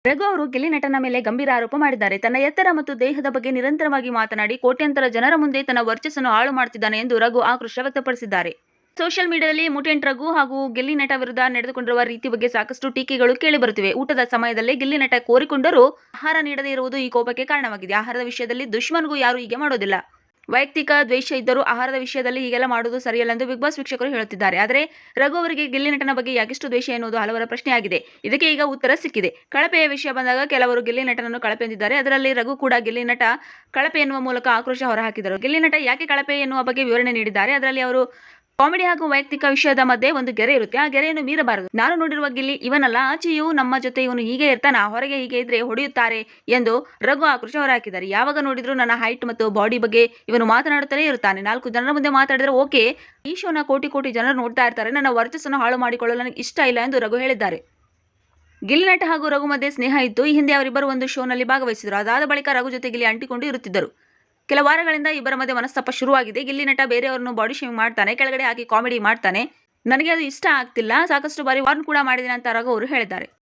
ರಘು ಅವರು ಗಿಲ್ಲಿ ನಟನ ಮೇಲೆ ಗಂಭೀರ ಆರೋಪ ಮಾಡಿದ್ದಾರೆ. ತನ್ನ ಎತ್ತರ ಮತ್ತು ದೇಹದ ಬಗ್ಗೆ ನಿರಂತರವಾಗಿ ಮಾತನಾಡಿ ಕೋಟ್ಯಂತರ ಜನರ ಮುಂದೆ ತನ್ನ ವರ್ಚಸ್ಸನ್ನು ಹಾಳು ಮಾಡುತ್ತಿದ್ದಾನೆ ಎಂದು ರಘು ಆಕ್ರೋಶ ವ್ಯಕ್ತಪಡಿಸಿದ್ದಾರೆ. ಸೋಷಿಯಲ್ ಮೀಡಿಯಾದಲ್ಲಿ ಮುಟೆಂಟ್ ರಘು ಹಾಗೂ ಗಿಲ್ಲಿ ನಟ ವಿರುದ್ಧ ನಡೆದುಕೊಂಡಿರುವ ರೀತಿ ಬಗ್ಗೆ ಸಾಕಷ್ಟು ಟೀಕೆಗಳು ಕೇಳಿಬರುತ್ತಿವೆ. ಊಟದ ಸಮಯದಲ್ಲಿ ಗಿಲ್ಲಿ ನಟ ಕೋರಿಕೊಂಡರೂ ಆಹಾರ ನೀಡದೇ ಇರುವುದು ಈ ಕೋಪಕ್ಕೆ ಕಾರಣವಾಗಿದೆ. ಆಹಾರದ ವಿಷಯದಲ್ಲಿ ದುಶ್ಮನ್ಗೂ ಯಾರೂ ಹೀಗೆ ಮಾಡೋದಿಲ್ಲ. ವೈಯಕ್ತಿಕ ದ್ವೇಷ ಇದ್ದರೂ ಆಹಾರದ ವಿಷಯದಲ್ಲಿ ಹೀಗೆಲ್ಲ ಮಾಡುವುದು ಸರಿಯಲ್ಲ ಎಂದು ಬಿಗ್ ಬಾಸ್ ವೀಕ್ಷಕರು ಹೇಳುತ್ತಿದ್ದಾರೆ. ಆದರೆ ರಘು ಅವರಿಗೆ ಗಿಲ್ಲಿ ನಟನ ಬಗ್ಗೆ ಯಾಕೆಷ್ಟು ದ್ವೇಷ ಎನ್ನುವುದು ಹಲವರ ಪ್ರಶ್ನೆಯಾಗಿದೆ. ಇದಕ್ಕೆ ಈಗ ಉತ್ತರ ಸಿಕ್ಕಿದೆ. ಕಳಪೆಯ ವಿಷಯ ಬಂದಾಗ ಕೆಲವರು ಗಿಲ್ಲಿ ನಟನನ್ನು ಕಳಪೆ ಎಂದಿದ್ದಾರೆ. ಅದರಲ್ಲಿ ರಘು ಕೂಡ ಗಿಲ್ಲಿ ನಟ ಕಳಪೆ ಎನ್ನುವ ಮೂಲಕ ಆಕ್ರೋಶ ಹೊರಹಾಕಿದರು. ಗಿಲ್ಲಿ ನಟ ಯಾಕೆ ಕಳಪೆ ಎನ್ನುವ ಬಗ್ಗೆ ವಿವರಣೆ ನೀಡಿದ್ದಾರೆ. ಅದರಲ್ಲಿ ಅವರು ಕಾಮಿಡಿ ಹಾಗೂ ವೈಯಕ್ತಿಕ ವಿಷಯದ ಮಧ್ಯೆ ಒಂದು ಗೆರೆ ಇರುತ್ತೆ. ಆ ಗೆರೆಯನ್ನು ಮೀರಬಾರದು. ನಾನು ನೋಡಿರುವ ಗಿಲ್ಲಿ ಇವನಲ್ಲ, ಆಚೆಯೂ ನಮ್ಮ ಜೊತೆ ಇವನು ಹೀಗೆ ಇರ್ತಾನ, ಹೊರಗೆ ಹೀಗೆ ಇದ್ರೆ ಹೊಡೆಯುತ್ತಾರೆ ಎಂದು ರಘು ಆಕ್ರೋಶ ಹೊರಹಾಕಿದ್ದಾರೆ. ಯಾವಾಗ ನೋಡಿದ್ರು ನನ್ನ ಹೈಟ್ ಮತ್ತು ಬಾಡಿ ಬಗ್ಗೆ ಇವನು ಮಾತನಾಡುತ್ತಲೇ ಇರುತ್ತಾನೆ. 4 ಜನರ ಮುಂದೆ ಮಾತಾಡಿದ್ರೆ ಓಕೆ, ಈ ಶೋನ ಕೋಟಿ ಜನರು ನೋಡ್ತಾ ಇರ್ತಾರೆ. ನನ್ನ ವರ್ಚಸ್ಸನ್ನು ಹಾಳು ಮಾಡಿಕೊಳ್ಳಲು ನನಗೆ ಇಷ್ಟ ಇಲ್ಲ ಎಂದು ರಘು ಹೇಳಿದ್ದಾರೆ. ಗಿಲ್ಲಿ ನಟ ಹಾಗೂ ರಘು ಮಧ್ಯೆ ಸ್ನೇಹ ಇತ್ತು. ಈ ಹಿಂದೆ ಅವರಿಬ್ಬರು ಒಂದು ಶೋನಲ್ಲಿ ಭಾಗವಹಿಸಿದರು. ಅದಾದ ಬಳಿಕ ರಘು ಜೊತೆ ಗಿಲ್ಲಿ ಅಂಟಿಕೊಂಡು ಇರುತ್ತಿದ್ದರು. ಕೆಲ ವಾರಗಳಿಂದ ಇಬ್ಬರ ಮಧ್ಯೆ ಮನಸ್ತಾಪ ಶುರುವಾಗಿದೆ. ಗಿಲ್ಲಿ ನಟ ಬೇರೆಯವರನ್ನು ಬಾಡಿ ಶೇಮಿಂಗ್ ಮಾಡ್ತಾನೆ, ಕೆಳಗಡೆ ಹಾಕಿ ಕಾಮಿಡಿ ಮಾಡ್ತಾನೆ. ನನಗೆ ಅದು ಇಷ್ಟ ಆಗ್ತಿಲ್ಲ. ಸಾಕಷ್ಟು ಬಾರಿ ವಾರ್ನ್ ಕೂಡ ಮಾಡಿದ್ದೀನಿ ಅಂತ ರಘು ಅವರು ಹೇಳಿದ್ದಾರೆ.